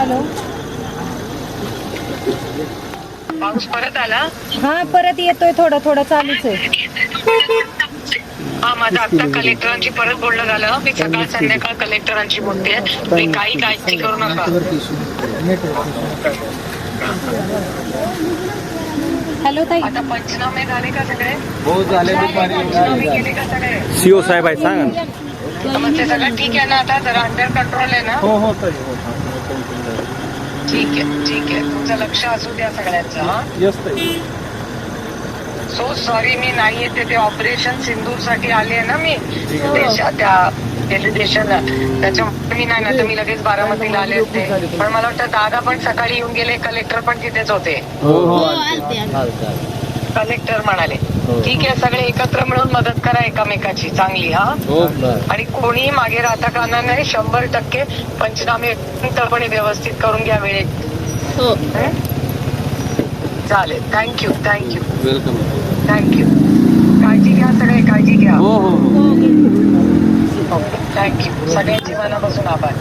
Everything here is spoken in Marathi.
हॅलो. पाऊस परत आला. हा परत येतोय, थोडं थोडं चालूच आहे. हा माझा आता कलेक्टरांची परत बोलणं झालं. मी सकाळ संध्याकाळ कलेक्टरांची बोलते. तुम्ही काही काळजी करू नका. हॅलो ताई. आता पंचनामे झाले का सगळे? हो झाले. पंचनामे केले का सगळे? सीओ साहेब आहे, सांगा ना. म्हणजे सगळं ठीक आहे ना? आता जरा अंडर कंट्रोल आहे ना? हो हो ताई. ठीक आहे ठीक आहे. तुमचं लक्ष असू द्या सगळ्यांचं. हा यस ताई. सो सॉरी मी नाही येते. ते ऑपरेशन सिंदूर साठी आले आहे ना मी त्या डेलिगेशनला. त्याच्यामुळे मी नाही ना तर मी लगेच बारामतीला आले असते. पण मला वाटतं दादा पण सकाळी येऊन गेले. कलेक्टर पण तिथेच होते. कलेक्टर म्हणाले ठीक आहे सगळे एकत्र मिळून मदत करा एकामेकाची चांगली. हा आणि कोणी मागे राहता कामा नाही. 100% पंचनामे व्यवस्थित करून घ्या वेळेत. चालेल. Thank you thank you welcome. थँक्यू. काळजी घ्या सगळे, काळजी घ्या. हो हो हो. थँक्यू. सगळ्यांची मनापासून आभार.